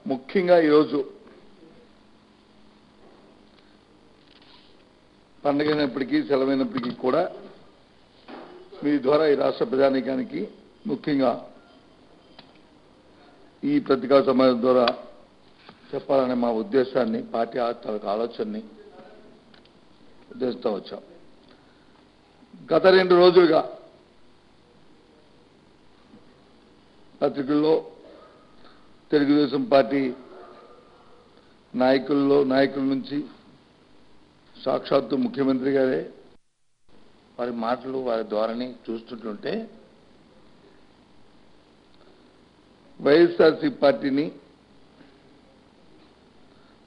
ముఖ్యంగా ఈరోజు పండుగైనప్పటికీ సెలవైనప్పటికీ కూడా మీ ద్వారా ఈ రాష్ట్ర ప్రజానీకానికి ముఖ్యంగా ఈ పత్రికా సమావేశం ద్వారా చెప్పాలనే మా ఉద్దేశాన్ని పార్టీ ఆలోచనని ఉద్దేశిస్తూ వచ్చాం. గత 2 రోజులుగా పత్రికల్లో తెలుగుదేశం పార్టీ నాయకుల నుంచి సాక్షాత్తు ముఖ్యమంత్రి గారే వారి మాటలు వారి ధోరణి చూస్తుంటుంటే వైఎస్ఆర్సీ పార్టీని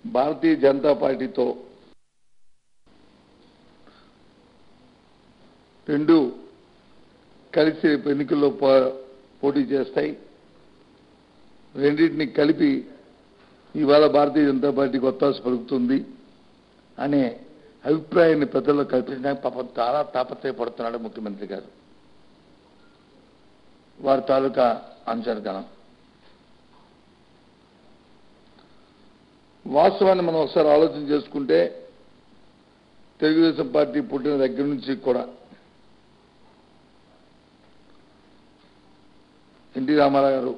భారతీయ జనతా పార్టీతో రెండు కలిసి ఎన్నికల్లో పోటీ చేస్తాయి. రెండింటిని కలిపి ఇవాళ భారతీయ జనతా పార్టీకి ఒత్తాసు పలుకుతుంది అనే అభిప్రాయాన్ని ప్రజల్లో కల్పించడానికి పాపం చాలా తాపత్రయపడుతున్నాడు ముఖ్యమంత్రి గారు. వారి తాలూకా అంచనగణం వాస్తవాన్ని మనం ఒకసారి ఆలోచన చేసుకుంటే తెలుగుదేశం పార్టీ పుట్టిన దగ్గర నుంచి కూడా ఎన్టీ రామారావు గారు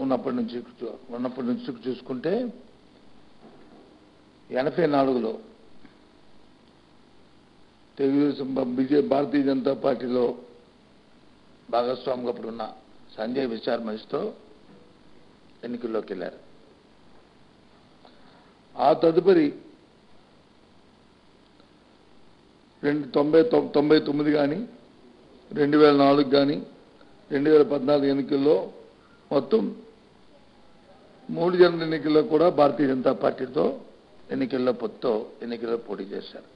ఉన్నప్పటి నుంచి చూసుకుంటే 84లో తెలుగుదేశం భారతీయ జనతా పార్టీలో భాగస్వామిగా అప్పుడున్న సంజయ్ విచార్ మనిషితో ఎన్నికల్లోకి వెళ్ళారు. ఆ తదుపరి 1999 కానీ 2004 కానీ 2014 ఎన్నికల్లో మొత్తం 3 జనరల్ ఎన్నికల్లో కూడా భారతీయ జనతా పార్టీతో ఎన్నికల్లో పోటీ చేశారు.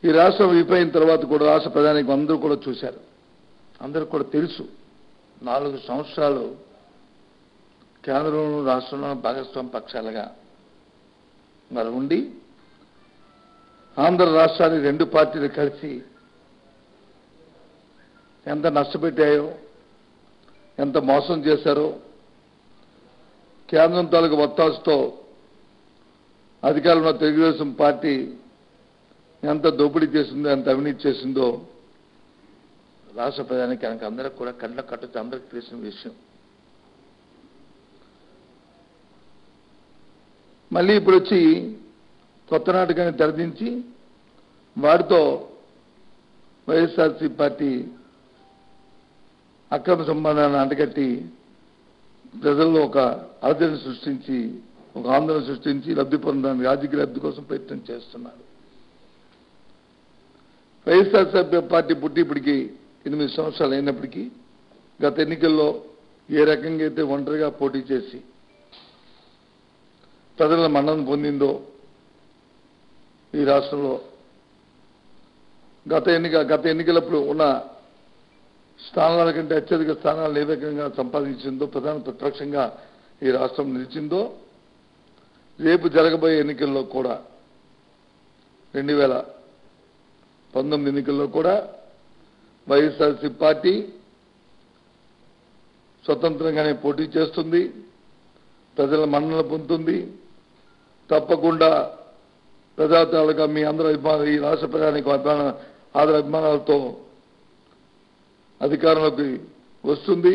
ఈ రాష్ట్రం విడిపోయిన తర్వాత కూడా రాష్ట్ర ప్రధానికి అందరూ కూడా చూశారు, అందరూ కూడా తెలుసు. 4 సంవత్సరాలు కేంద్రంలో రాష్ట్రంలో భాగస్వామి పక్షాలుగా మరి ఉండి ఆంధ్ర రాష్ట్రాన్ని 2 పార్టీలు కలిసి ఎంత నష్టపెట్టాయో, ఎంత మోసం చేశారో, కేంద్రం తాలూకు ఒత్తాసుతో అధికారంలో తెలుగుదేశం పార్టీ ఎంత దోపిడీ చేసిందో, ఎంత అవినీతి చేసిందో రాష్ట్ర ప్రజానికి అందరికి కూడా కళ్ళ కట్టుతూ అందరికి తెలిసిన విషయం. మళ్ళీ ఇప్పుడు వచ్చి కొత్త నాటకాన్ని తెరదించి వారితో వైఎస్ఆర్సీ పార్టీ అక్రమ సంబంధాలను అంటగట్టి ప్రజల్లో ఒక అలజడిని సృష్టించి, ఒక ఆందోళన సృష్టించి లబ్ధి పొందడానికి రాజకీయ లబ్ధి కోసం ప్రయత్నం చేస్తున్నారు. వైఎస్ఆర్సీ పార్టీ పుట్టి ఇప్పటికి 8 సంవత్సరాలు అయినప్పటికీ గత ఎన్నికల్లో ఏ రకంగా అయితే ఒంటరిగా పోటీ చేసి ప్రజల మన్నన పొందిందో ఈ రాష్ట్రంలో గత ఎన్నికలప్పుడు ఉన్న స్థానాల కంటే అత్యధిక స్థానాలు ఏ రకంగా సంపాదించిందో, ప్రధాన ప్రతిపక్షంగా ఈ రాష్ట్రం నిలిచిందో, రేపు జరగబోయే ఎన్నికల్లో కూడా 2019 ఎన్నికల్లో కూడా వైఎస్ఆర్సీ పార్టీ స్వతంత్రంగానే పోటీ చేస్తుంది, ప్రజల మన్ననలు పొందుతుంది. తప్పకుండా ప్రజాతాలుగా మీ అందరూ ఈ రాష్ట్ర ప్రజానికి అభిమానాలతో అధికారంలోకి వస్తుంది.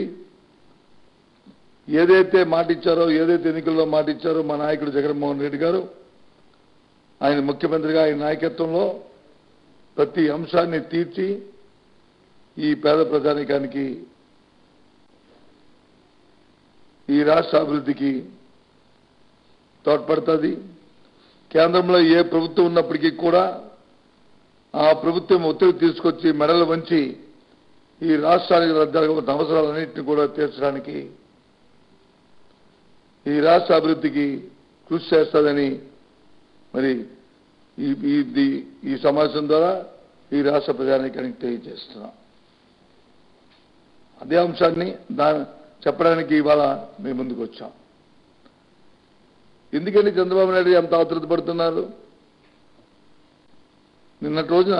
ఏదైతే మాటిచ్చారో, ఏదైతే ఎన్నికల్లో మాటిచ్చారో మా నాయకుడు జగన్మోహన్ రెడ్డి గారు ఆయన ముఖ్యమంత్రిగా ఆయన నాయకత్వంలో ప్రతి అంశాన్ని తీర్చి ఈ పేద ప్రజానికానికి ఈ రాష్ట్ర అభివృద్ధికి తోడ్పడుతుంది. కేంద్రంలో ఏ ప్రభుత్వం ఉన్నప్పటికీ కూడా ఆ ప్రభుత్వం ఒత్తిడి తీసుకొచ్చి మెడలు వంచి ఈ రాష్ట్రానికి జరగబోతున్న అవసరాలన్నింటినీ కూడా తీర్చడానికి ఈ రాష్ట్ర అభివృద్ధికి కృషి చేస్తుందని మరి ఈ సమావేశం ద్వారా ఈ రాష్ట్ర ప్రజానీకానికి తెలియజేస్తున్నాం. అదే అంశాన్ని చెప్పడానికి ఇవాళ మేము ముందుకు వచ్చాం. ఎందుకని చంద్రబాబు నాయుడు ఎంత ఆతృత పడుతున్నారు? నిన్నటి రోజున,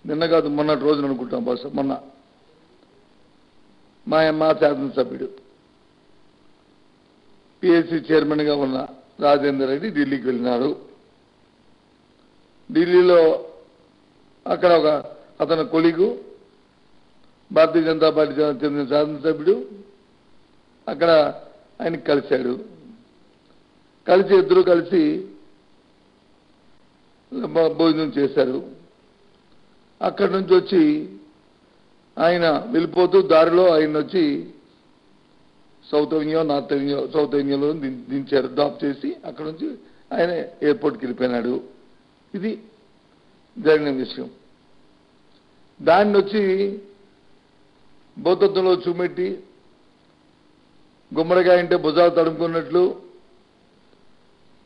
నిన్న కాదు మొన్నటి రోజున అనుకుంటాం బహుశా, మొన్న మా శాసనసభ్యుడు పిఎస్సి చైర్మన్గా ఉన్న రాజేందర్ రెడ్డి ఢిల్లీకి వెళ్ళినాడు. ఢిల్లీలో అక్కడ ఒక అతని కొలీగు భారతీయ జనతా పార్టీ చెందిన శాసనసభ్యుడు అక్కడ ఆయనకి కలిశాడు. ఇద్దరు కలిసి భోజనం చేశారు. అక్కడి నుంచి వచ్చి ఆయన వెళ్ళిపోతూ దారిలో ఆయన వచ్చి సౌత్ అవెన్యూలో దించారు. డ్రాప్ చేసి అక్కడ నుంచి ఆయన ఎయిర్పోర్ట్కి వెళ్ళిపోయినాడు. ఇది జరిగిన విషయం. దాన్ని వచ్చి భూతత్వంలో చూపెట్టి గుమ్మడికాయ అంటే భుజాలు తడుముకున్నట్లు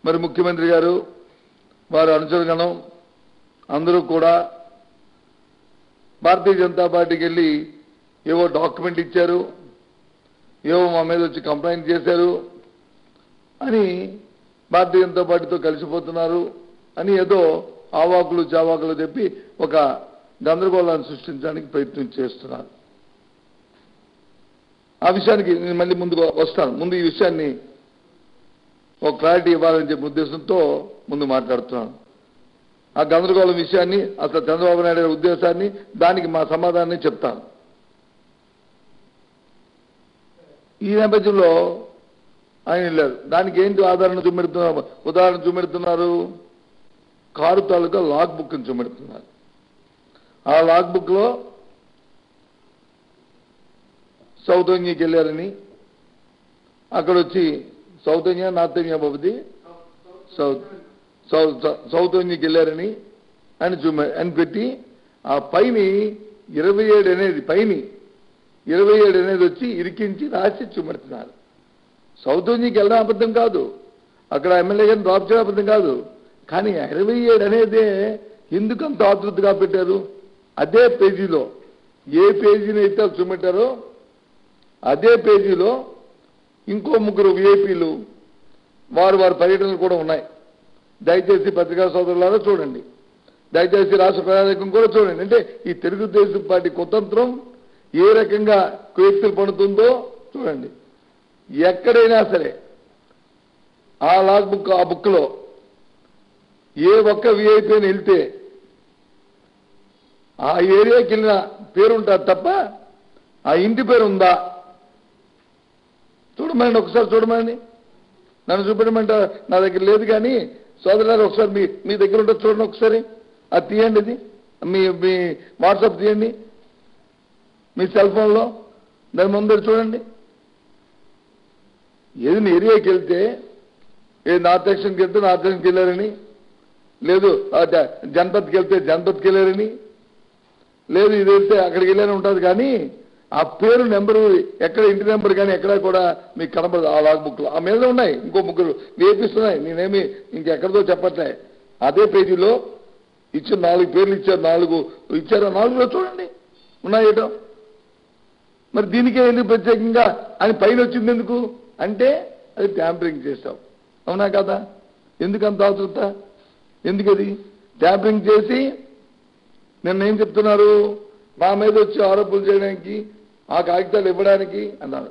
మరి ముఖ్యమంత్రి గారు వారి అనుచరగణం అందరూ కూడా భారతీయ జనతా పార్టీకి వెళ్ళి ఏవో డాక్యుమెంట్ ఇచ్చారు, ఏవో మా మీద వచ్చి కంప్లైంట్ చేశారు అని భారతీయ జనతా పార్టీతో కలిసిపోతున్నారు అని ఏదో ఆవాకులు చావాకులు చెప్పి ఒక గందరగోళాన్ని సృష్టించడానికి ప్రయత్నం చేస్తున్నారు. ఆ విషయానికి నేను మళ్ళీ ముందుకు వస్తాను. ముందు ఈ విషయాన్ని ఒక క్లారిటీ ఇవ్వాలని చెప్పే ఉద్దేశంతో ముందు మాట్లాడుతున్నాను. ఆ గందరగోళం విషయాన్ని, అసలు చంద్రబాబు నాయుడు గారి ఉద్దేశాన్ని, దానికి మా సమాధానాన్ని చెప్తాను. ఈ నేపథ్యంలో ఆయన వెళ్ళారు. దానికి ఏంటి ఉదాహరణ చూపెడుతున్నారు? కారు తాలూకా లాగ్ బుక్ అని చూపెడుతున్నారు. ఆ లాగ్ బుక్ లో సౌత్ ఇండియాకి వెళ్ళారని, అక్కడ వచ్చి సౌత్ ఇండియా నార్త్ ఇండియా బాబుది సౌత్ ఇండియాకి వెళ్ళారని అని పెట్టి ఆ పైన 27 అనేది వచ్చి ఇరికించి రాసి చూపెడుతున్నారు. సౌత్ ఇండియాకి వెళ్ళడం అబద్ధం కాదు, అక్కడ ఎమ్మెల్యే గారిని డ్రాప్ చేయడం అబద్ధం కాదు. కానీ 27 అనేదే ఎందుకంత ఆతృతగా పెట్టారు? అదే పేజీలో ఏ పేజీని అయితే చూపెట్టారో అదే పేజీలో ఇంకో 3 విఐపీలు వారి పర్యటనలు కూడా ఉన్నాయి. దయచేసి పత్రికా సోదరులారా చూడండి, దయచేసి రాష్ట్ర ప్రజానికం కూడా చూడండి. అంటే ఈ తెలుగుదేశం పార్టీ కుతంత్రం ఏ రకంగా కుయుక్తులు పడుతుందో చూడండి. ఎక్కడైనా సరే ఆ లాగ్ బుక్, ఆ బుక్లో ఏ ఒక్క విఐపీని వెళ్తే ఆ ఏరియాకి వెళ్ళిన పేరు ఉంటుంది తప్ప ఆ ఇంటి పేరు ఉందా చూడమండి, ఒకసారి చూడమండి. నన్ను చూపెట్టమంటారు, నా దగ్గర లేదు. కానీ సోదరులారు ఒకసారి మీ దగ్గర ఉంటుంది చూడండి, ఒకసారి అది తీయండి. ఇది మీ వాట్సాప్ తీయండి, మీ సెల్ ఫోన్లో దాని ముందర చూడండి. ఏదైనా ఏరియాకి వెళ్తే నార్త్ ఎక్షన్కి వెళ్తే నార్త్ ఎక్షన్కి వెళ్ళారని, లేదు జనపథ్కి వెళ్తే జనపథ్కి వెళ్ళారని, లేదు ఇది వెళ్తే అక్కడికి వెళ్ళారని ఉంటుంది. కానీ ఆ పేరు నెంబరు ఎక్కడ, ఇంటి నెంబర్ కానీ ఎక్కడ కూడా మీకు కనబడదు. ఆ లాగ్ బుక్లో ఆ మీద ఉన్నాయి. ఇంకో 3 వేపిస్తున్నాయి. నేనేమి ఇంకెక్కడితో చెప్పట్లే. అదే పేజీలో ఇచ్చిన 4 పేర్లు ఇచ్చారు, 4 ఇచ్చారు. 4లో చూడండి ఉన్నాయేటో. మరి దీనికే ఎందుకు ప్రత్యేకంగా అని పైన వచ్చింది ఎందుకు అంటే అది ట్యాంపరింగ్ చేస్తావు, అవునా కదా? ఎందుకంత ఆతృత? ఎందుకది ట్యాంపరింగ్ చేసి నిన్న ఏం చెప్తున్నారు? మా మీద వచ్చి ఆరోపణలు చేయడానికి, ఆ కాగితాలు ఇవ్వడానికి అన్నారు.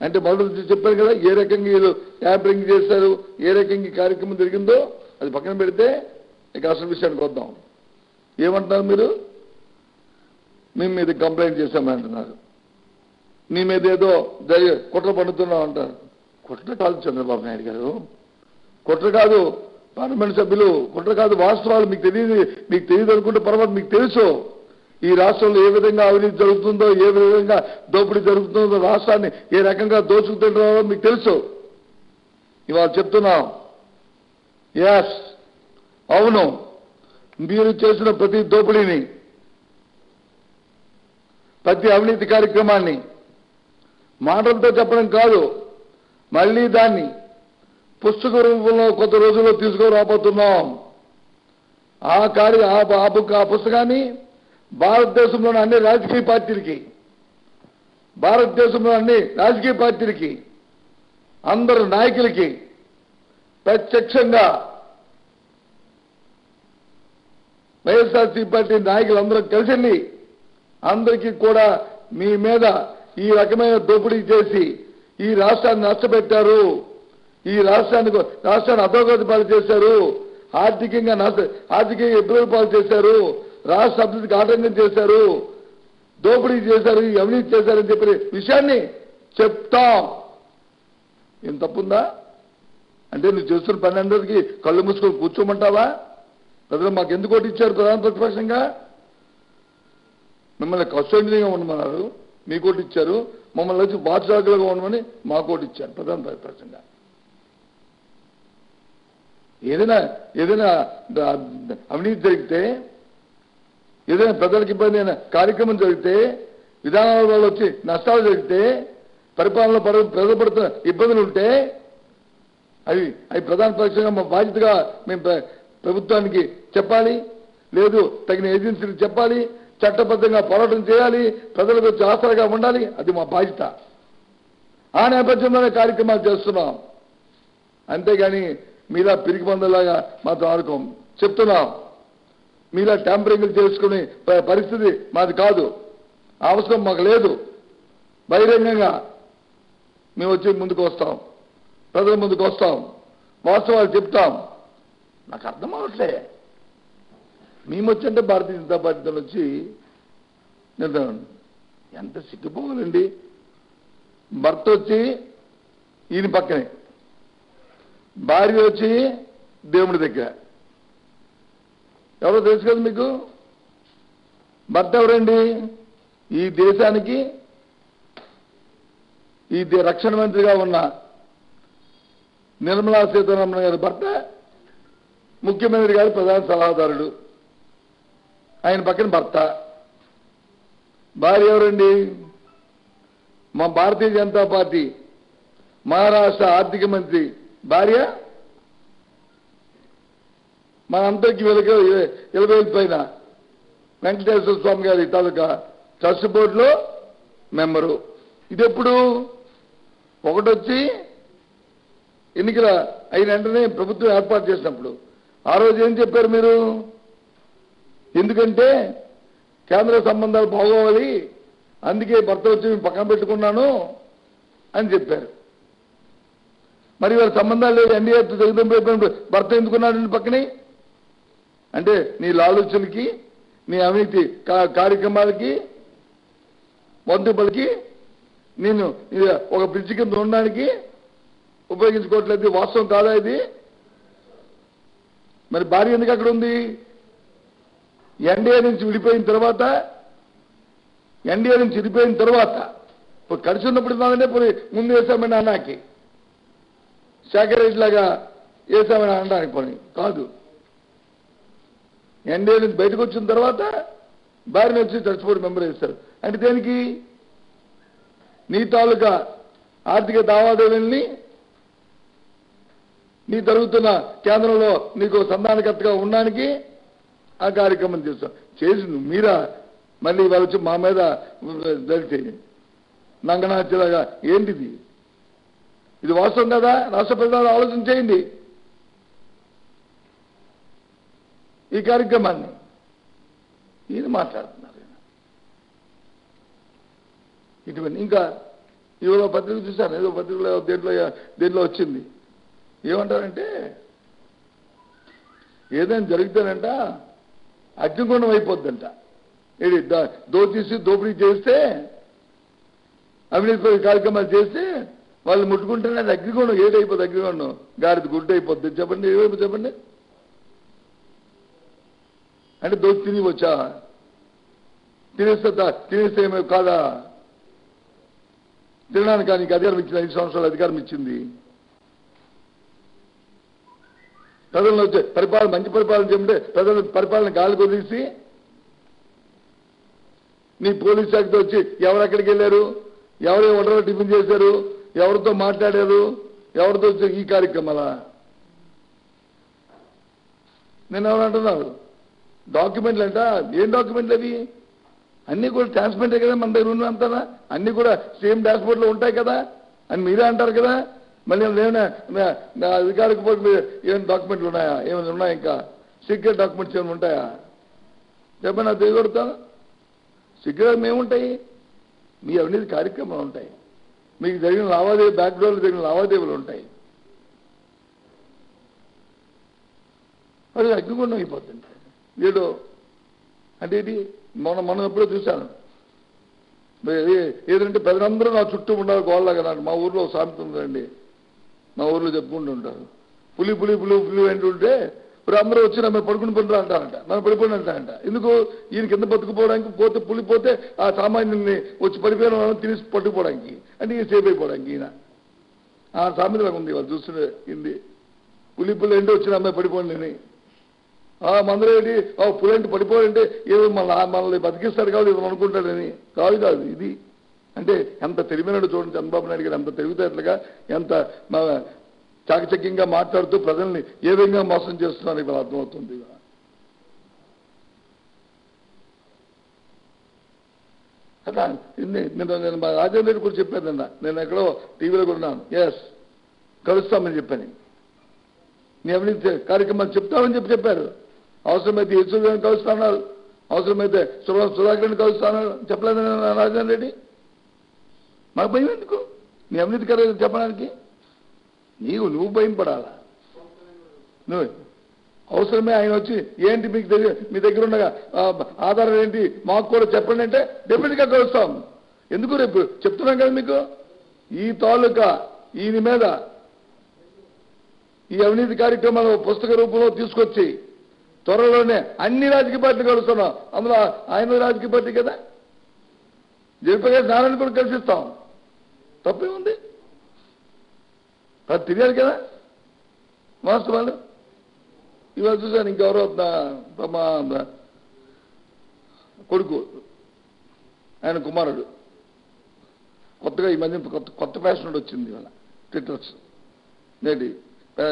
అంటే మొదటి చెప్పారు కదా ఏ రకంగా వీళ్ళు ట్యాంపరింగ్ చేస్తారు, ఏ రకంగా ఈ కార్యక్రమం జరిగిందో. అది పక్కన పెడితే ఇక అసలు విషయానికి వద్దాం. ఏమంటున్నారు మీరు? మీ మీద కంప్లైంట్ చేశామంటున్నారు, మీ మీద ఏదో కుట్ర పన్నుతున్నాం అంటారు. కుట్ర కాదు చంద్రబాబు నాయుడు గారు, కుట్ర కాదు. పార్లమెంట్ సభ్యులు కుట్ర కాదు. వాస్తవాలు మీకు తెలియదు అనుకుంటే పొరపాటు. మీకు తెలుసు ఈ రాష్ట్రంలో ఏ విధంగా అవినీతి జరుగుతుందో, ఏ విధంగా దోపిడీ జరుగుతుందో, రాష్ట్రాన్ని ఏ రకంగా దోచుకుతుంటారో మీకు తెలుసు. ఇవాళ చెప్తున్నాం, ఎస్ అవును, మీరు చేసిన ప్రతి దోపిడీని, ప్రతి అవినీతి కార్యక్రమాన్ని మాటలతో చెప్పడం కాదు, మళ్ళీ దాన్ని పుస్తక రూపంలో కొద్ది రోజుల్లో తీసుకురాబోతున్నాం. ఆ పుస్తకాన్ని భారతదేశంలోని అన్ని రాజకీయ పార్టీలకి, అందరు నాయకులకి ప్రత్యక్షంగా వైఎస్ఆర్సీపీ పార్టీ నాయకులందరూ కలిసి అందరికీ కూడా మీ మీద ఈ రకమైన దోపిడీ చేసి ఈ రాష్ట్రాన్ని నష్టపెట్టారు, ఈ రాష్ట్రాన్ని అధోగతి పాలు చేశారు, ఆర్థికంగా ఇబ్బందులు పాలు చేశారు, రాష్ట్ర అభివృద్ధికి ఆటంకం చేశారు, దోపిడీ చేశారు, అవినీతి చేశారని చెప్పిన విషయాన్ని చెప్తాం. ఏం తప్పుందా? అంటే నువ్వు చేస్తున్న పని అందరికీ కళ్ళు మూసుకొని కూర్చోమంటావా? ప్రజలు మాకు ఎందుకు ఓటు ఇచ్చారు? ప్రధాన ప్రతిపక్షంగా మిమ్మల్ని కస్టోడియన్గా ఉండమన్నారు, మీకు ఓటు ఇచ్చారు. మమ్మల్ని వచ్చి బాధ్యతలుగా ఉండమని మాకు ఓటు ఇచ్చారు ప్రధాన ప్రతిపక్షంగా. ఏదైనా అవినీతి జరిగితే, ఏదైనా ప్రజలకు ఇబ్బంది అయిన కార్యక్రమం జరిగితే, విధానాల వల్ల వచ్చి నష్టాలు జరిగితే, పరిపాలనలో ప్రజలు పడుతున్న ఇబ్బందులు ఉంటే అవి ప్రధాన పక్షంగా మా బాధ్యతగా మేము ప్రభుత్వానికి చెప్పాలి, లేదు తగిన ఏజెన్సీలకు చెప్పాలి, చట్టబద్ధంగా పోరాటం చేయాలి, ప్రజలకు వచ్చి ఆసరాగా ఉండాలి. అది మా బాధ్యత. ఆ నేపథ్యంలోనే కార్యక్రమాలు చేస్తున్నాం. అంతేగాని మీలా పిరికి పందులాగా మాతో ఆడుకోం. చెప్తున్నాం, మీలా ట్యాంపరింగ్లు చేసుకునే పరిస్థితి మాది కాదు, అవసరం మాకు లేదు. బహిరంగంగా మేము వచ్చి ముందుకు వస్తాం, ప్రజల ముందుకు వస్తాం, వాస్తవాలు చెప్తాం. నాకు అర్థం అవట్లే. మేము వచ్చంటే భారతీయ జనతా పార్టీతో వచ్చి ఎంత సిగ్గుపోవాలండి. భర్త వచ్చి ఈయన పక్కనే, భార్య వచ్చి దేవుడి దగ్గర. ఎవరో తెలుసు కదా మీకు? భర్త ఎవరండి? ఈ దేశానికి ఈ రక్షణ మంత్రిగా ఉన్న నిర్మలా సీతారామన్ గారి భర్త, ముఖ్యమంత్రి గారి ప్రధాన సలహాదారుడు, ఆయన పక్కన భర్త. భార్య ఎవరండి? మా భారతీయ జనతా పార్టీ మహారాష్ట్ర ఆర్థిక మంత్రి భార్య. మనందరికీ వెలుగు పైన వెంకటేశ్వర స్వామి గారి తాలూకా ట్రస్ట్ బోర్డులో మెంబరు. ఇదెప్పుడు? ఒకటొచ్చి ఎన్నికల అయిన వెంటనే ప్రభుత్వం ఏర్పాటు చేసినప్పుడు ఆ రోజు ఏం చెప్పారు మీరు? ఎందుకంటే కేంద్ర సంబంధాలు బాగోవాలి, అందుకే భర్త వచ్చి మేము పక్కన పెట్టుకున్నాను అని చెప్పారు. మరి వారి సంబంధాలు లేదు, ఎన్డీఏ జగదంబ భర్త ఎందుకున్నాడు పక్కనే? అంటే నీ లాలూచనకి, నీ అవినీతి కార్యక్రమాలకి, వంతుపలికి నేను ఒక బ్రిడ్జి కింద ఉండడానికి ఉపయోగించుకోవట్లేదు. వాస్తవం కాదా ఇది? మరి భార్య ఎందుకు అక్కడ ఉంది? ఎన్డీఏ నుంచి విడిపోయిన తర్వాత ఇప్పుడు కలిసి ఉన్నప్పుడు పోయి ముందు వేసామని అన్నాకి శేఖర్ రెడ్డి లాగా వేసామని అనడానికి పోనీ కాదు. ఎన్డీఏ నుంచి బయటకు వచ్చిన తర్వాత భార్యను వచ్చి చర్చ్ బోర్డు మెంబర్ వేస్తారు. అంటే దేనికి? నీ తాలూకా ఆర్థిక లావాదేవీల్ని నీ జరుగుతున్న కేంద్రంలో నీకు సంధానకర్తగా ఉండడానికి ఆ కార్యక్రమం చేసి మీరా మళ్ళీ వాళ్ళు వచ్చి మా మీద జరిగితే నంగనాచిలాగా ఏంటిది? ఇది వాస్తవం కదా? రాష్ట్ర ప్రజలు ఆలోచన చేయండి ఈ కార్యక్రమాన్ని. ఈయన మాట్లాడుతున్నారు ఇటువంటి. ఇంకా ఇవాళ పత్రిక చూశాను, ఏదో పత్రికలో దేంట్లో వచ్చింది. ఏమంటారంటే ఏదైనా జరిగితేనంట అగ్నిగుండం అయిపోద్దంట. ఇది దోపిడీ చేస్తే, అవినీతి కార్యక్రమాలు చేస్తే వాళ్ళు ముట్టుకుంటేనే అది అగ్నిగుండం. ఏదైపోద్ది అగ్నిగుండం? గాడిది గుడ్డ అయిపోద్ది. చెప్పండి, ఏవైపు చెప్పండి. అంటే దోచి తిని వచ్చా? తినేస్తే ఏమో కాదా? తినడానికి నీకు అధికారం ఇచ్చింది, 5 సంవత్సరాలు అధికారం ఇచ్చింది. ప్రజలను వచ్చే మంచి పరిపాలన చేయమంటే ప్రజల పరిపాలన గాలి కొదిసి నీ పోలీస్ శాఖతో వచ్చి ఎవరెక్కడికి వెళ్ళారు, ఎవరు ఒంటరిగా టిఫిన్ చేశారు, ఎవరితో మాట్లాడారు, ఎవరితో వచ్చి ఈ కార్యక్రమాలా? నేను ఎవరంటున్నారు డాక్యుమెంట్లు అంట. ఏం డాక్యుమెంట్లు అవి? అన్నీ కూడా ట్రాన్స్పరెంటే కదా మన దగ్గర ఉన్నంతనా? అన్నీ కూడా సేమ్ డాష్బోర్డ్లో ఉంటాయి కదా అని మీరే అంటారు కదా. మళ్ళీ ఏమైనా అధికారిక ఏమైనా డాక్యుమెంట్లు ఉన్నాయా? ఏమైనా ఉన్నాయా? ఇంకా సీక్రెట్ డాక్యుమెంట్స్ ఏమైనా ఉంటాయా? చెప్పండి, నాకు తెలియగొడతాను. సీక్రెట్ ఏముంటాయి? మీ అవినీతి కార్యక్రమాలు ఉంటాయి. మీకు జరిగిన లావాదేవీ బ్యాక్డోర్లు జరిగిన లావాదేవీలు ఉంటాయి. అది అగ్నిగుండం అయిపోతుంది. ఏదో అంటే ఇది మనం ఎప్పుడో చూశాను. ఏదంటే ప్రజలందరూ నా చుట్టూ ఉండాలి గోళ్ళగా. మా ఊర్లో సామెత ఉందండి, మా ఊర్లో చెప్పుకుంటూ ఉంటారు. పులి పులి పులి పులి అంటుంటే ఇప్పుడు అందరూ వచ్చి నన్ను పడుకుని పడుతూ అంటారంట, నన్ను పడిపోయిన అంటారంట. ఎందుకు? ఈయన కింద బతుకుపోవడానికి, పోతే పులి పోతే ఆ సామాన్యుల్ని వచ్చి పడిపోయిన వాళ్ళని తినేసి పట్టుకుపోవడానికి, అంటే ఈయన సేఫ్ అయిపోవడానికి. ఈయన ఆ సామెతలాగా ఉంది. వాళ్ళు చూస్తుండే హిందీ. పులి పులి అంటే వచ్చిన అమ్మాయి పడిపోండి. మందరూ ఏంటి పులంటి పడిపోవాలంటే ఏదో మనల్ని బతికిస్తాడు కాదు, ఏదో అనుకుంటాడని కాదు. ఇది అంటే ఎంత తెలివినాడు చూడండి. చంద్రబాబు నాయుడు గారు ఎంత తెలివితేటలుగా, ఎంత చాకచక్యంగా మాట్లాడుతూ ప్రజల్ని ఏ విధంగా మోసం చేస్తున్నారు ఇవాళ అర్థమవుతుంది. కదా నేను మా రాజేంద్ర రెడ్డి కూడా చెప్పానన్నా, నేను ఎక్కడో టీవీలో కూడా ఉన్నాను. కలుస్తామని చెప్పాను. నీ అవినీతి కార్యక్రమాలు చెప్తామని చెప్పారు. అవసరమైతే యశ్వర్ కలుస్తున్నారు, అవసరమైతే సుధాకర్ని కలుస్తున్నారు. చెప్పలేదు రాజేంద్ర రెడ్డి. మాకు భయం ఎందుకు? నీ అవినీతి కార్యక్రమం చెప్పడానికి నువ్వు భయం పడాలా? నువ్వు అవసరమే. ఆయన వచ్చి ఏంటి మీకు మీ దగ్గర ఉన్న ఆధారం ఏంటి మాకు కూడా చెప్పండి అంటే డెఫినెట్గా కలుస్తాం. ఎందుకు? రేపు చెప్తున్నాం కదా మీకు, ఈ తాలూకా ఈయన మీద ఈ అవినీతి కార్యక్రమాలు పుస్తక రూపంలో తీసుకొచ్చి త్వరలోనే అన్ని రాజకీయ పార్టీలు కలుస్తున్నాం. అందులో ఆయన రాజకీయ పార్టీ కదా, జయప్రకాష్ నారాయణ కూడా కలిసిస్తాం. తప్పేముంది? అది తెలియాలి కదా వాస్తవాలు. ఇవాళ చూసాను ఇంకెవరో మా కొడుకు, ఆయన కుమారుడు కొత్తగా ఈ మధ్య కొత్త ఫ్యాషన్ వచ్చింది ఇవాళ ట్విట్టర్స్ నేటి.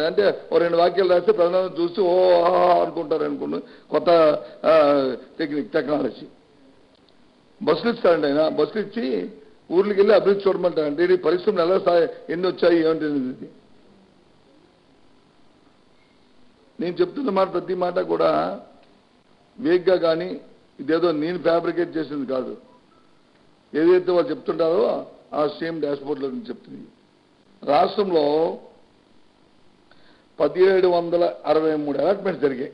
అంటే ఓ 2 వాక్యాలు రాస్తే ప్రజలను చూసి అనుకుంటారు అనుకున్న కొత్త టెక్నాలజీ. బస్సులు ఇస్తారండి ఆయన. బస్సులు ఇచ్చి ఊర్లకి వెళ్ళి అభివృద్ధి చూడమంటారంటే ఇది పరిశ్రమలు ఎలా ఎన్ని వచ్చాయి ఏమంటుంది. నేను చెప్తున్న మాట ప్రతి మాట కూడా వేగ్గా కానీ ఇదేదో నేను ఫ్యాబ్రికేట్ చేసింది కాదు. ఏదైతే వాళ్ళు చెప్తుంటారో ఆ సేమ్ డాష్బోర్డ్లో నుంచి చెప్తుంది. రాష్ట్రంలో 1763 అలాట్మెంట్స్ జరిగాయి.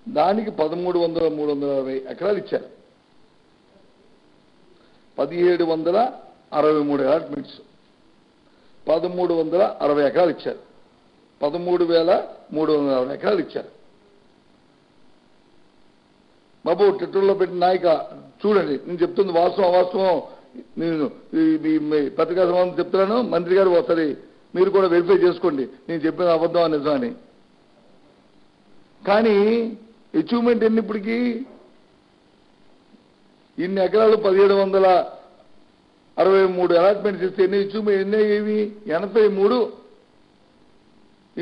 దానికి 1360 ఎకరాలు ఇచ్చారు. 1763 అలాట్మెంట్స్ 1360 ఎకరాలు ఇచ్చారు. 13,360 ఎకరాలు ఇచ్చారు. బాబు ట్విట్టర్లో పెట్టిన నాయక చూడండి, నేను చెప్తుంది వాస్తవం అవాస్తవం నేను పత్రికా సమావేశం చెప్తున్నాను. మంత్రి గారు ఒకసారి మీరు కూడా వెరిఫై చేసుకోండి నేను చెప్పిన అబద్ధం నిజం అని. కానీ అచీవ్మెంట్ ఎన్ని ఇప్పటికీ? ఇన్ని ఎకరాలు 1763 అలాట్మెంట్స్ ఇస్తే ఎన్ని అచీవ్మెంట్ ఎన్ని అయ్యేవి? 83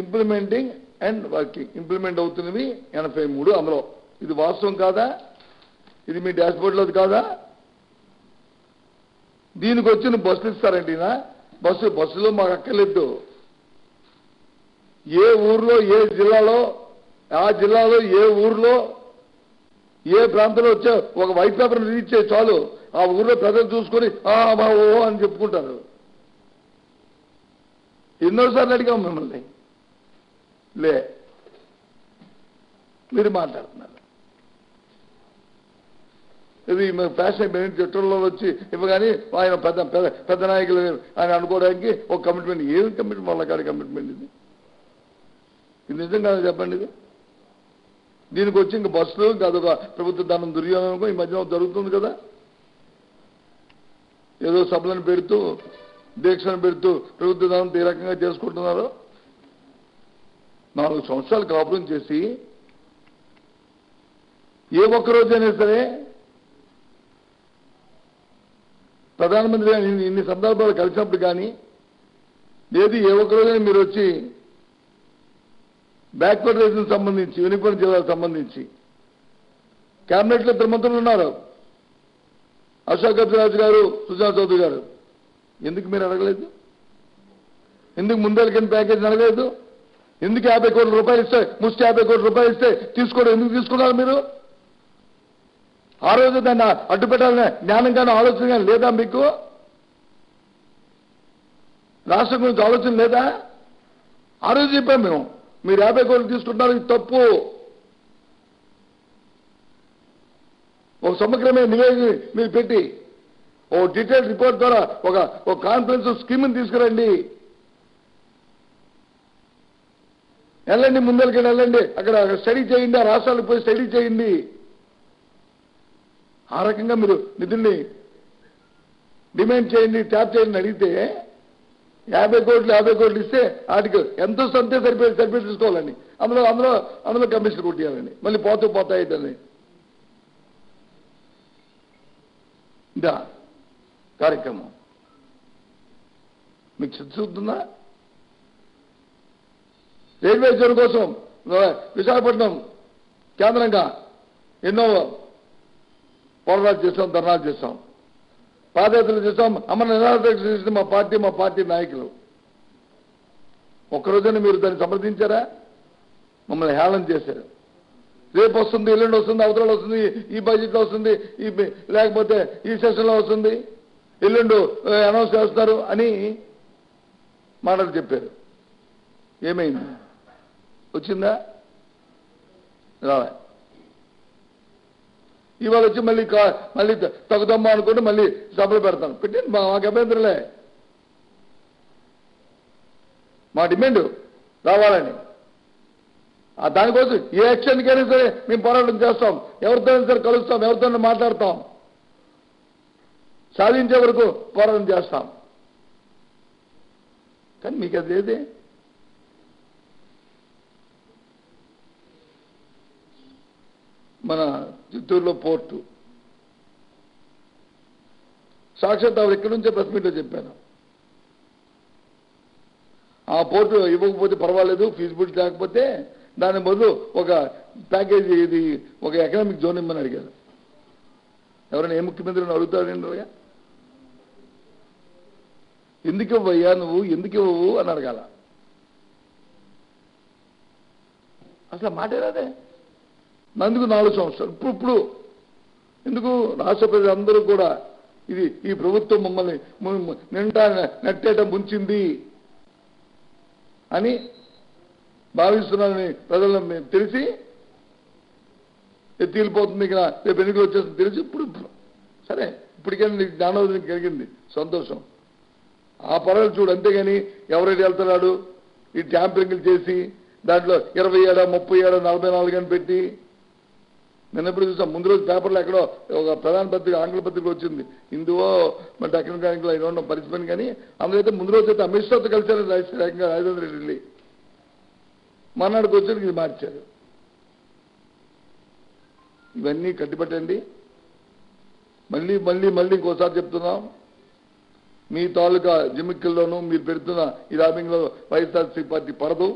ఇంప్లిమెంటింగ్ అండ్ వర్కింగ్. ఇంప్లిమెంట్ అవుతున్నవి 83 అందులో. ఇది వాస్తవం కాదా? ఇది మీ డాష్బోర్డ్లో కాదా? దీనికి వచ్చిన బస్సులు ఇస్తారండి. బస్సులో మాకు అక్కర్లేదు. ఏ ఊర్లో ఏ జిల్లాలో ఆ జిల్లాలో ఏ ఊర్లో ఏ ప్రాంతంలో వచ్చే ఒక వైట్ పేపర్ రిలీజ్ చేసి చాలు ఆ ఊర్లో ప్రజలు చూసుకొని మా ఓ అని చెప్పుకుంటారు. ఎన్నోసార్లు అడిగాం మిమ్మల్ని, మీరు మాట్లాడుతున్నారు. ఇది ఫ్యాషన్ ట్విట్టర్లో వచ్చి ఇవ్వగానే ఆయన పెద్ద నాయకులు ఆయన అనుకోవడానికి ఒక కమిట్మెంట్. ఏమి కమిట్మెంట్? వాళ్ళ కాడి కమిట్మెంట్ ఇది నిజం కాదు చెప్పండి. ఇది దీనికి వచ్చి ఇంక బస్సులు ఇంకా అదొక ప్రభుత్వ ధనం దుర్యోగం ఈ మధ్యన జరుగుతుంది కదా. ఏదో సభలను పెడుతూ దీక్షను పెడుతూ ప్రభుత్వ ధనం ఏ రకంగా చేసుకుంటున్నారో. 4 సంవత్సరాలు కాపురం చేసి ఏ ఒక్కరోజైనా సరే ప్రధానమంత్రి ఇన్ని సందర్భాలు కలిసినప్పుడు కానీ లేదు ఏ ఒక్కరోజైనా మీరు వచ్చి బ్యాక్వర్డ్ రీజన్ సంబంధించి యూనిఫామ్ జిల్లాకు సంబంధించి క్యాబినెట్లో 3 మంత్రులు ఉన్నారు, అశోక్ గజరాజు గారు, సుజనా చౌదరి గారు. ఎందుకు మీరు అడగలేదు? ఎందుకు ముందెలకని ప్యాకేజ్ అడగలేదు? ఎందుకు 50 కోట్ల రూపాయలు ఇస్తే ముష్టి 50 కోట్ల రూపాయలు ఇస్తే తీసుకోవడం ఎందుకు తీసుకున్నారు మీరు? ఆ రోజు దాన్ని అడ్డు పెట్టాలనే జ్ఞానం కానీ ఆలోచన కానీ లేదా మీకు? రాష్ట్రం గురించి ఆలోచన లేదా? ఆ రోజు చెప్పాం మేము, మీరు 50 కోట్లు తీసుకుంటున్నారు, ఇది తప్పు. ఒక సమగ్రమైన నివేదిక మీరు పెట్టి ఓ డీటెయిల్ రిపోర్ట్ ద్వారా ఒక కాన్ఫరెన్స్ స్కీమ్ని తీసుకురండి. వెళ్ళండి, ముందరికి వెళ్ళండి, అక్కడ స్టడీ చేయండి, ఆ రాష్ట్రాలకు పోయి స్టడీ చేయండి. ఆ రకంగా మీరు నిధుల్ని డిమాండ్ చేయండి, ట్యాప్ చేయండి అడిగితే 50 కోట్లు ఇస్తే వాటికి ఎంత వస్తే సరిపోయి తీసుకోవాలండి. అందులో కమిషన్ కొట్టియాలండి, మళ్ళీ పోతాయి దాన్ని. ఇదా కార్యక్రమం మీకు చిత్తశుద్ధుందా? రైల్వే జోన్ కోసం విశాఖపట్నం కేంద్రంగా ఎన్నో పోరాటాలు చేస్తాం, ధర్నాలు చేస్తాం, పాదయాత్రలు చేస్తాం, అమర నిరాదీక్ష చేసిన మా పార్టీ నాయకులు. ఒక్కరోజైనా మీరు దాన్ని సమర్థించారా? మమ్మల్ని హేళన చేశారు. రేపు వస్తుంది, ఎల్లుండి వస్తుంది, అవతరాలు వస్తుంది, ఈ బడ్జెట్లో వస్తుంది, లేకపోతే ఈ సెషన్లో వస్తుంది, ఎల్లుండి అనౌన్స్ చేస్తారు అని మాటలు చెప్పారు. ఏమైంది? వచ్చిందా? రాలే. ఇవాళ వచ్చి మళ్ళీ తగ్గుదమ్మా అనుకుంటే మళ్ళీ సభలు పెడతాను. పెట్టండి, మాకు అభ్యంతరలే. మా డిమాండ్ రావాలని. దానికోసం ఏ యాక్షన్కైనా సరే మేము పోరాటం చేస్తాం, ఎవరితోనైనా సరే కలుస్తాం, ఎవరితోనైనా మాట్లాడతాం, సాధించే వరకు పోరాటం చేస్తాం. కానీ మీకు అది ఏదే? మన చిత్తూరులో పోర్టు సాక్షాత్ ఆవిడ ఇక్కడి నుంచే ప్రెస్ మీట్లో చెప్పాను. ఆ పోర్టు ఇవ్వకపోతే పర్వాలేదు, ఫీజిబిలిటీ లేకపోతే దాని బదులు ఒక ప్యాకేజీ, ఇది ఒక ఎకనామిక్ జోన్ ఇమ్మని అడిగారు. ఎవరైనా ఏ ముఖ్యమంత్రిని అడుగుతాడండి? ఎందుకు ఇవ్వయ్యా నువ్వు, ఎందుకు ఇవ్వవు అని అడగాల. అసలు మాటేరాదే. నందుకు 4 సంవత్సరాలు ఇప్పుడు ఎందుకు రాష్ట్ర ప్రజలందరూ కూడా ఈ ప్రభుత్వం మమ్మల్ని నిండా నెట్టేట ముంచింది అని భావిస్తున్నారని ప్రజలను తెలిసి ఎత్తిపోతుంది, ఇక్కడ రేపు ఎన్నికలు వచ్చేస్తుంది తెలిసి ఇప్పుడు సరే ఇప్పటికైనా నీకు జ్ఞానోదయం కలిగింది, సంతోషం. ఆ పర్వాలేదు చూడు, అంతేగాని ఎవరైతే వెళ్తున్నాడు ఈ ట్యాంపరింగ్లు చేసి దాంట్లో 20 ఏడా 30 ఏడా 44 అని పెట్టి నిన్నప్పుడు చూసాం. ముందు రోజు పేపర్లో ఎక్కడో ఒక ప్రధాన పత్రిక, ఆంగ్ల పత్రిక వచ్చింది, హిందువో మరి దక్షిణ బ్యాంకులో ఐ డోంట్ నో పరిచిపోయింది. కానీ అందులో అయితే ముందు రోజు అయితే అమిత్ షాతో కలిసారు రాజేంద్ర రెడ్డి. మర్నాడుకు వచ్చి ఇది మార్చారు. ఇవన్నీ కట్టిపట్టండి. మళ్ళీ ఇంకోసారి చెప్తున్నాం, మీ తాలూకా జిమ్మిక్కుల్లోనూ మీరు పెడుతున్న ఈ రాబింగ్లో వైఎస్ఆర్సీ పార్టీ పడదు.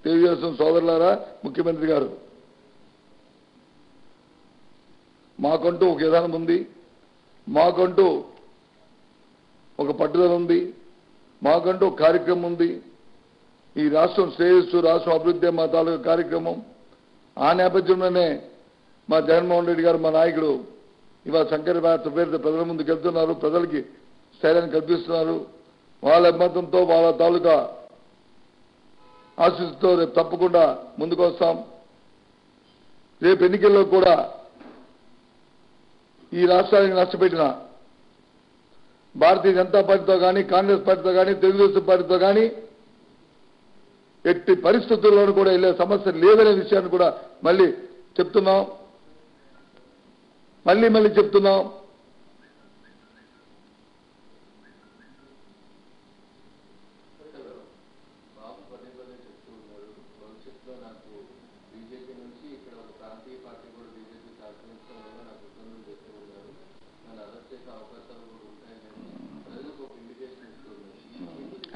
తెలుగుదేశం సోదరులారా, ముఖ్యమంత్రి గారు, మాకంటూ ఒక విధానం ఉంది, మాకంటూ ఒక పట్టుదల ఉంది, మాకంటూ ఒక కార్యక్రమం ఉంది. ఈ రాష్ట్రం శ్రేయస్సు, రాష్ట్రం అభివృద్ధి మా తాలూకా కార్యక్రమం. ఆ నేపథ్యంలోనే మా జగన్మోహన్ రెడ్డి గారు, మా నాయకుడు, ఇవాళ శంకర యాత్ర పేరుతో ప్రజల ముందుకు వెళ్తున్నారు, ప్రజలకి స్థైర్యాన్ని కల్పిస్తున్నారు. వాళ్ళ అభిమతంతో, వాళ్ళ తాలూకా ఆశీస్సుతో రేపు తప్పకుండా ముందుకు వస్తాం. రేపు ఎన్నికల్లో కూడా ఈ రాష్ట్రానికి నష్టపెట్టిన భారతీయ జనతా పార్టీతో కానీ, కాంగ్రెస్ పార్టీతో కానీ, తెలుగుదేశం పార్టీతో కానీ ఎట్టి పరిస్థితుల్లోనూ కూడా వెళ్ళే సమస్య లేదనే విషయాన్ని కూడా మళ్ళీ చెప్తున్నాం. మళ్ళీ చెప్తున్నాం.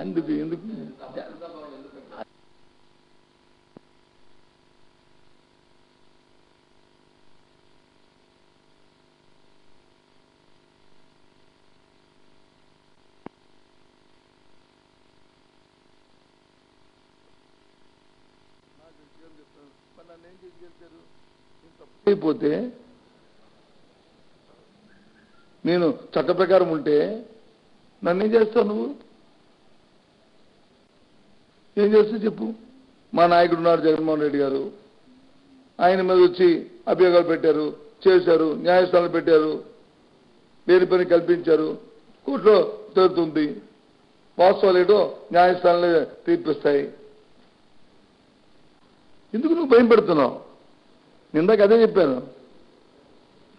ఎందుకు నన్ను ఏం చేసి గెలిచారు? అయిపోతే నేను చట్ట ప్రకారం ఉంటే నన్నేం చేస్తావు నువ్వు? ఏం చేస్తే చెప్పు. మా నాయకుడు ఉన్నారు జగన్మోహన్ రెడ్డి గారు, ఆయన మీద వచ్చి అభియోగాలు పెట్టారు, చేశారు, న్యాయస్థానాలు పెట్టారు, లేని పని కల్పించారు, కోర్టులో తేలుతుంది, వాస్తవాలు ఏటో న్యాయస్థానాలే తీర్పిస్తాయి. ఎందుకు నువ్వు భయం పెడుతున్నావు? ఇందాక అదే చెప్పాను,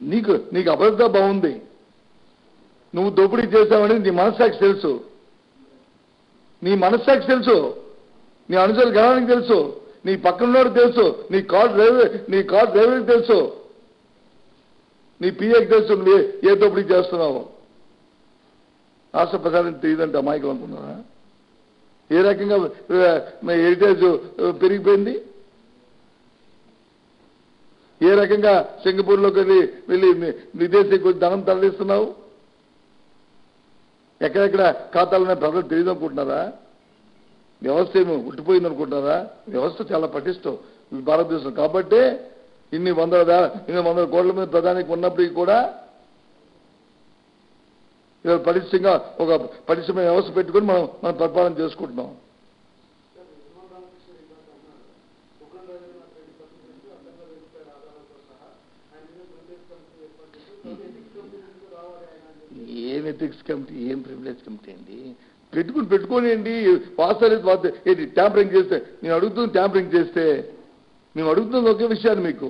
నీకు అబద్ధ బాగుంది, నువ్వు దోపిడీ చేశావని నీ మనస్సాక్షి తెలుసు, నీ మనస్సాక్షి తెలుసు, నీ అనుచరుల గణానికి తెలుసు, నీ పక్కనోడు తెలుసు, నీ కార్ డ్రైవర్కి తెలుసు, నీ పిఏకి తెలుసు నువ్వు ఏ దోపిడీ చేస్తున్నావు. రాష్ట్ర ప్రజానికి తెలియదంటే అమాయకులు అనుకున్నారా? ఏ రకంగా హెరిటేజ్ పెరిగిపోయింది, ఏ రకంగా సింగపూర్లోకి వెళ్ళి విదేశీ ధనం తరలిస్తున్నావు, ఎక్కడెక్కడ ఖాతాలనే ప్రజలు తెలియదు అనుకుంటున్నారా? వ్యవస్థ ఏమో ఉట్టిపోయింది అనుకుంటున్నారా? వ్యవస్థ చాలా పటిష్టం భారతదేశం. కాబట్టి ఇన్ని వందల కోట్ల మంది ప్రధానికి ఉన్నప్పటికీ కూడా ఇవాళ పటిష్టంగా ఒక పటిష్టమైన వ్యవస్థ పెట్టుకొని మనం పరిపాలన చేసుకుంటున్నాం. ఏం ఎథిక్స్ కమిటీ, ఏం ప్రివిలేజ్ కమిటీ అండి? పెట్టుకోనియండి. వాస్తవాలు ఏంటి? ట్యాంపరింగ్ చేస్తే నేను అడుగుతుంది, ట్యాంపరింగ్ చేస్తే మేము అడుగుతుంది ఒకే విషయాన్ని మీకు.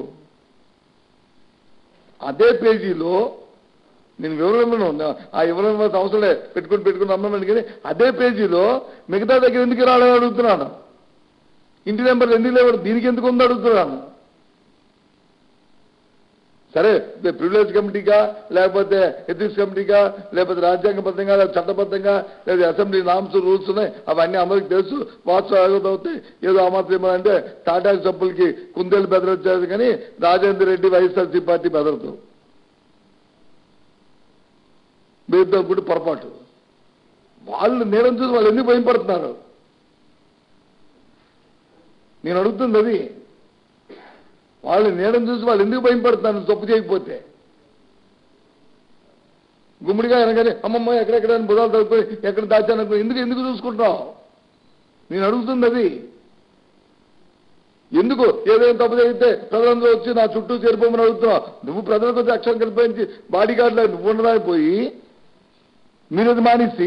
అదే పేజీలో నేను వివరణ ఆ వివరణ అవసరం పెట్టుకుని అమ్మమండి, కానీ అదే పేజీలో మిగతా దగ్గర ఎందుకు రావాలని అడుగుతున్నాను. ఇంటి నెంబర్లు ఎందుకు లేవు, దీనికి ఎందుకు ఉందో అడుగుతున్నాను. సరే, ప్రివిలేజ్ కమిటీగా, లేకపోతే ఎథిక్స్ కమిటీగా, లేకపోతే రాజ్యాంగబద్ధంగా, లేదా చట్టబద్ధంగా, లేదా అసెంబ్లీ నామ్స్ రూల్స్ ఉన్నాయి, అవన్నీ అందరికి తెలుసు. వాస్తవం అవుతాయి. ఏదో ఆ మాత్రం ఏమంటే టాటా సబ్బులకి కుందేలు బెదరొచ్చారు, కానీ రాజేందర్ రెడ్డి వైఎస్ఆర్సీ పార్టీ బెదరదు. బెదిరితో కూడా పొరపాటు. వాళ్ళు నేరం చూసి వాళ్ళు ఎందుకు భయపడుతున్నారు? నేను అడుగుతుంది అది. వాళ్ళు నేరం చూసి వాళ్ళు ఎందుకు భయపడుతున్నారు తప్పు చేయకపోతే? గుమ్మడిగా అనగానే అమ్మమ్మ ఎక్కడెక్కడ బుధాలు తగ్గిపోయి ఎక్కడ దాచాను ఎందుకు చూసుకుంటున్నావు? నేను అడుగుతుంది అది. ఎందుకు ఏదైనా తప్పు జరిగితే ప్రజలందరూ వచ్చి నా చుట్టూ చేరిపోమని అడుగుతున్నావు. నువ్వు ప్రజలకు వచ్చి అక్షరం కల్పించి బాడీ గార్డులో నువ్వు ఉండడానికి మీరు అది మానేసి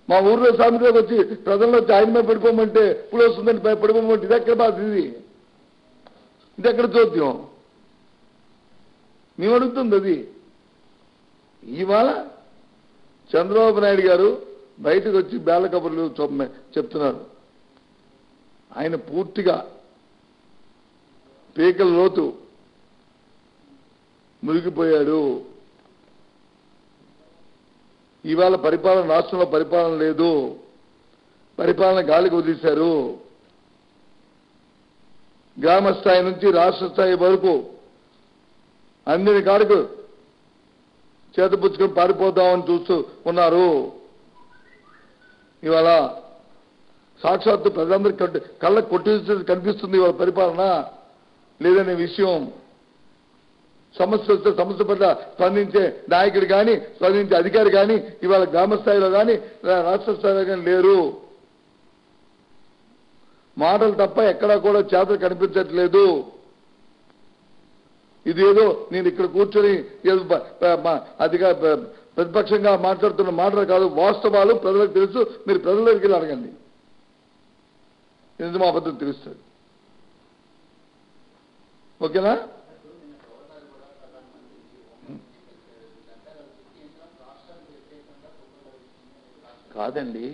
మా ఊర్లో సామిలోకి వచ్చి ప్రజల్లో వచ్చి ఆయన మీద పడిపోమంటే పులి వస్తుందని పడిపోమంటే ఇది ఎక్కడ బాధ? ఇది ఎక్కడ చోద్యం? మేము అడుగుతుంది అది. ఇవాళ చంద్రబాబు నాయుడు గారు బయటకు వచ్చి బేళ్ల కబుర్లు చెప్తున్నారు. ఆయన పూర్తిగా పీకల లోతు మునిగిపోయాడు. ఇవాళ పరిపాలన, రాష్ట్రంలో పరిపాలన లేదు, పరిపాలన గాలికి వదిలేశారు. గ్రామ స్థాయి నుంచి రాష్ట్ర స్థాయి వరకు అన్ని కాడకు చేతపుచ్చుకొని పారిపోదామని చూస్తూ ఉన్నారు. ఇవాళ సాక్షాత్తు ప్రజలందరికీ కళ్ళకు కొట్టి కనిపిస్తుంది ఇవాళ పరిపాలన లేదనే విషయం. సమస్య వస్తే సమస్య పట్ల స్పందించే నాయకుడు కానీ, స్పందించే అధికారి కానీ ఇవాళ గ్రామ స్థాయిలో కానీ రాష్ట్ర స్థాయిలో కానీ లేరు. మాటలు తప్ప ఎక్కడా కూడా చేతలు కనిపించట్లేదు. ఇదేదో నేను ఇక్కడ కూర్చొని అదిగా ప్రతిపక్షంగా మాట్లాడుతున్న మాటలు కాదు, వాస్తవాలు ప్రజలకు తెలుసు. మీరు ప్రజల దగ్గరికి వెళ్ళి అడగండి, ఎందుకు మా అబద్ధం తెలుస్తుంది. ఓకేనా? కాదండి,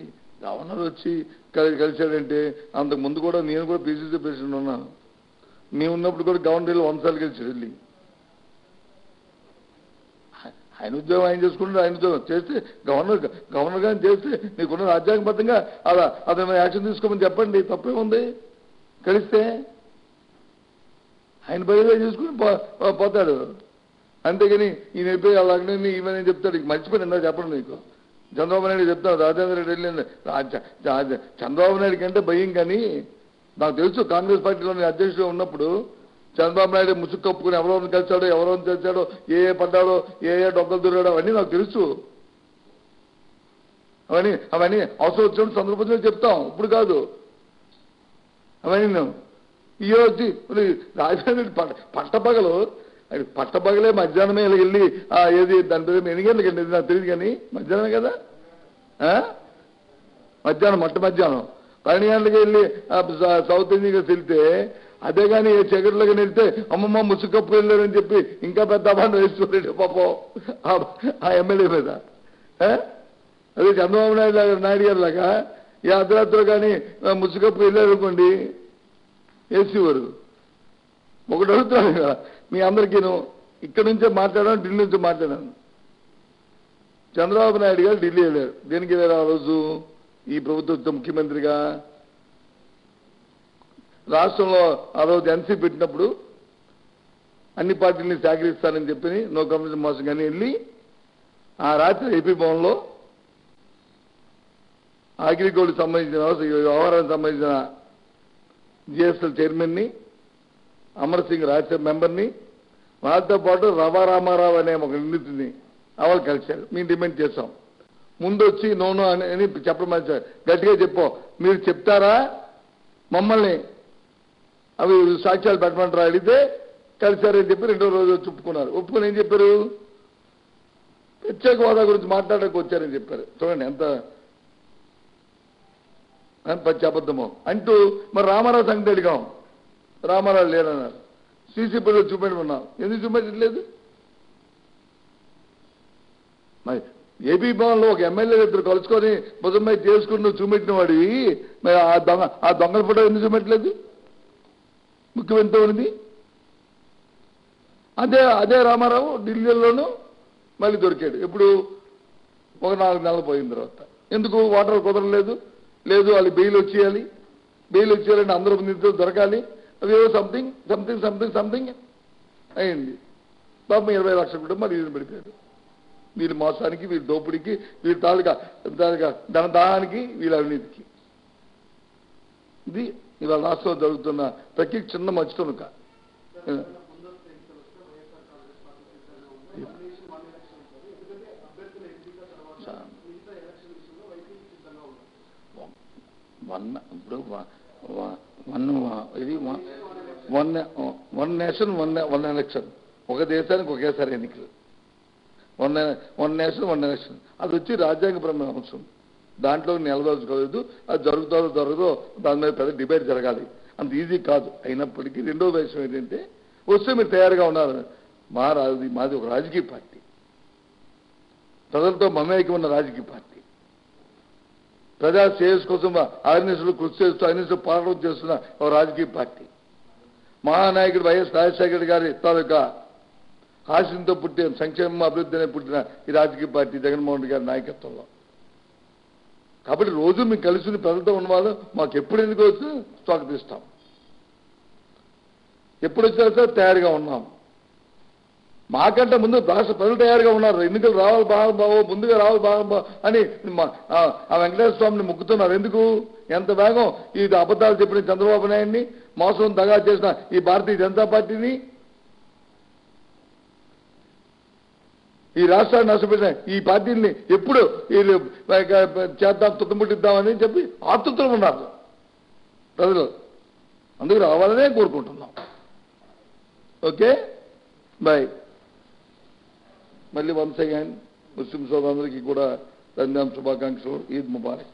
గవర్నర్ వచ్చి కలిశాడంటే అంతకు ముందు కూడా నేను కూడా పీసీసీ ప్రెసిడెంట్ ఉన్నాను. మేము ఉన్నప్పుడు కూడా గవర్నర్ 100 సార్లు కలిసి వెళ్ళి ఆయన ఉద్యోగం ఆయన చేసుకుంటే ఆయన ఉద్యోగం చేస్తే గవర్నర్ గారిని చేస్తే నీకున్న రాజ్యాంగబద్ధంగా అతను యాక్షన్ తీసుకోమని చెప్పండి, తప్పే ఉంది. కలిస్తే ఆయన బయలుదే చేసుకుని పోతాడు. అంతేగాని ఈయన అయిపోయి అలాగనే ఈమె చెప్తాడు. మర్చిపోయి ఇందా చెప్పండి నీకు. చంద్రబాబు నాయుడు చెప్తాను, రాజేంద్ర రెడ్డి వెళ్ళింది. చంద్రబాబు నాయుడు కంటే భయం. కానీ నాకు తెలుసు, కాంగ్రెస్ పార్టీలోని అధ్యక్షుడు ఉన్నప్పుడు చంద్రబాబు నాయుడు ముసుగు కప్పుకుని ఎవరెవరిని కలిశాడో ఎవరెవరిని కలిశాడో ఏ పడ్డాడో ఏ డొక్కలు దొరికాడో అవన్నీ నాకు తెలుసు. అవన్నీ అవసరం వచ్చిన సందర్భంలో చెప్తాం, ఇప్పుడు కాదు. అవన్నీ ఈరోజు రాజధాని పట్టపగలు పట్టపగలే మధ్యాహ్నమే వెళ్ళి ఏది దాని పేరు ఎన్ని గంటలకు వెళ్ళి నాకు తెలియదు కానీ మధ్యాహ్నమే కదా, మధ్యాహ్నం మధ్యాహ్నం 12 గంటలకు వెళ్ళి సౌత్ ఇండియా వెళ్తే అదే కానీ చీకట్లోకి వెళ్తే అమ్మమ్మ ముసుగు కప్పు వెళ్ళారని చెప్పి ఇంకా పెద్ద అభాండం వేసుకోలేడు పాపం ఆ ఎమ్మెల్యే మీద. అదే చంద్రబాబు నాయుడు గారు లాగా ఈ అర్ధరాత్రిలో కానీ ముసుగు కప్పు వెళ్ళారనుకోండి వేసేవారు. ఒకటి అడుగుతాను కదా మీ అందరికీను, ఇక్కడి నుంచే మాట్లాడాను, ఢిల్లీ నుంచి మాట్లాడాను. చంద్రబాబు నాయుడు గారు ఢిల్లీ వెళ్ళారు. దేనికి వెళ్ళారు ఆ రోజు? ఈ ప్రభుత్వ ముఖ్యమంత్రిగా రాష్ట్రంలో ఆ రోజు ఎన్సీ పెట్టినప్పుడు అన్ని పార్టీలని సేకరిస్తానని చెప్పి నో కమిషన్ మోసం కానీ వెళ్ళి ఆ రాత్రి ఏపీ భవన్లో అగ్రిగోల్డ్ సంబంధించిన వ్యవహారానికి సంబంధించిన జిఎస్ఎల్ చైర్మన్ని, అమర్ సింగ్ రాజ్యసభ మెంబర్ని, వాళ్ళతో పాటు రవా రామారావు అనే ఒక నిందితుడిని వాళ్ళు కలిశారు. మేము డిమాండ్ చేశాం. ముందు వచ్చి నోను అని చెప్పడం గట్టిగా చెప్పు, మీరు చెప్తారా మమ్మల్ని అవి సాక్ష్యాలు పెట్టమంటారా అడిగితే కలిశారని చెప్పి 2వ రోజు వచ్చి ఒప్పుకున్నారు. ఒప్పుకొని ఏం చెప్పారు? ప్రత్యేక హోదా గురించి మాట్లాడడానికి వచ్చారని చెప్పారు. చూడండి ఎంత పచ్చి అబద్ధమో అంటూ. మరి రామారావు సంగతి అడిగాం, రామారావు లేరన్నారు. సీసీపీలో చూపెట్టమన్నాం, ఎందుకు చూపెట్టట్లేదు? మరి ఏపీ భవన్లో ఒక ఎమ్మెల్యే ఇద్దరు కలుసుకొని భుజంపై చేసుకుని నువ్వు చూపెట్టిన వాడివి, మరి ఆ దొంగల ఫోటో ఎందుకు చూపెట్టలేదు? ముఖ్యమంత్రి ఉన్నది అదే రామారావు ఢిల్లీలోనూ మళ్ళీ దొరికాడు. ఎప్పుడు? ఒక 4 నెలలు పోయిన తర్వాత. ఎందుకు? వాటర్ కుదరలేదు. లేదు వాళ్ళు బెయిల్ వచ్చేయాలంటే అందరూ నిధులు దొరకాలి. అవేవో సంథింగ్ అయింది. పాపం 20 లక్షల కుటుంబాలు వీళ్ళు పడిపోయాడు. వీళ్ళ మోసానికి, వీళ్ళ దోపిడికి, వీళ్ళ తాలూకా ధనదాహానికి, వీళ్ళ అవినీతికి. ఇది ఇవాళ రాష్ట్రంలో జరుగుతున్న ప్రతి చిన్న మచ్చుతునుక. ఇప్పుడు ఇది 1 నేషన్ 1 ఎలక్షన్, ఒక దేశానికి ఒకేసారి ఎన్నికలు. 1 నేషన్ 1 ఎలక్షన్ అది వచ్చి రాజ్యాంగపరమైన అంశం. దాంట్లో నిలదలుచుకోలేదు. అది జరుగుతుందో దాని మీద పెద్ద డిబేట్ జరగాలి. అంత ఈజీ కాదు. అయినప్పటికీ 2వ విషయం ఏంటంటే వస్తే మీరు తయారుగా ఉన్నారు. మాది ఒక రాజకీయ పార్టీ, ప్రజలతో మమేకం ఉన్న రాజకీయ పార్టీ, ప్రజా శ్రేయస్ కోసం అవినీతిలో కృషి చేస్తూ అవినీతిలో పోరాటం చేస్తున్న ఒక రాజకీయ పార్టీ. మహానాయకుడు వైఎస్ రాజశేఖర గారి తాలూకా ఆశయంతో పుట్టిన సంక్షేమ అభివృద్ధి అనే పుట్టిన ఈ రాజకీయ పార్టీ జగన్మోహన్ రెడ్డి గారి నాయకత్వంలో. కాబట్టి రోజు మేము కలిసి ప్రజలతో ఉన్నవాళ్ళు మాకు ఎప్పుడు ఎందుకు వచ్చి స్వాగతిస్తాం. ఎప్పుడు వచ్చారో సార్ తయారుగా ఉన్నాం. మాకంటే ముందు రాష్ట్ర ప్రజలు తయారుగా ఉన్నారు. ఎన్నికలు రావాలి బాగా ముందుగా రావాలి బాగా అని ఆ వెంకటేశ్వర స్వామిని మొక్కుతున్నారు. ఎందుకు? ఎంత వేగం ఈ అబద్ధాలు చెప్పిన చంద్రబాబు నాయుడిని, మోసం దగా చేసిన ఈ భారతీయ జనతా పార్టీని, ఈ రాష్ట్రాన్ని నష్టపెట్టిన ఈ పార్టీని ఎప్పుడు వీళ్ళు చేద్దాం తుట్టుముట్టిద్దామని చెప్పి ఆతృతలు ఉన్నారు ప్రజలు. అందుకు రావాలనే కోరుకుంటున్నాం. Okay, bye. మళ్ళీ వన్స్ అగైన్ ముస్లిం సోదరులందరికీ కూడా రంజాన్ శుభాకాంక్షలు. ఈద్ ముబారక్.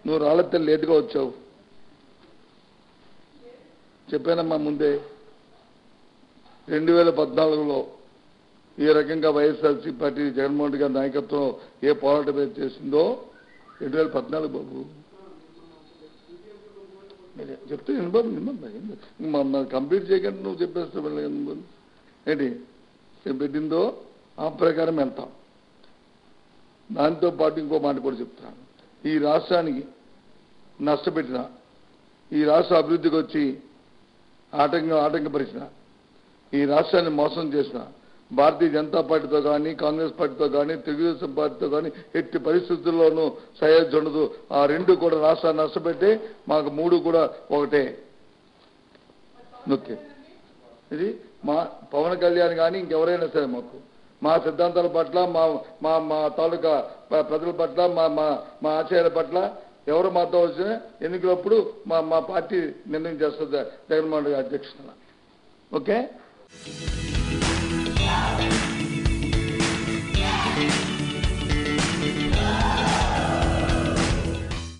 నువ్వు రాళ్ళతో లేటుగా వచ్చావు, చెప్పానమ్మా ముందే. 2014లో ఏ రకంగా వైఎస్ఆర్సీ పార్టీ జగన్మోహన్ రెడ్డి గారి నాయకత్వం ఏ పోరాటం చేసిందో 2014 బాబు చెప్తే బాబు కంప్లీట్ చేయకుండా నువ్వు చెప్పేస్తావు ఏంటి పెట్టిందో ఆ ప్రకారం వెళ్తాం. దాంతో పాటు ఇంకో మాట కూడా చెప్తాను. ఈ రాష్ట్రానికి నష్టపెట్టిన, ఈ రాష్ట్ర అభివృద్ధికి వచ్చి ఆటంకపరిచిన, ఈ రాష్ట్రాన్ని మోసం చేసిన భారతీయ జనతా పార్టీతో కానీ కాంగ్రెస్ పార్టీతో కానీ తెలుగుదేశం పార్టీతో కానీ ఎట్టి పరిస్థితుల్లోనూ సయోధ్య ఉండదు. ఆ రెండు కూడా రాష్ట్రాన్ని నష్టపెట్టి మాకు మూడు కూడా ఒకటే. ఓకే, ఇది మా పవన్ కళ్యాణ్ కానీ ఇంకెవరైనా సరే మా సిద్ధాంతాల పట్ల మా మా మా తాలూకా ప్రజల పట్ల మా ఆశయాల పట్ల ఎవరు మాతో వచ్చినా ఎన్నికలప్పుడు మా పార్టీ నిర్ణయం చేస్తుంది జగన్మోహన్ రెడ్డి అధ్యక్షుడు. ఓకే.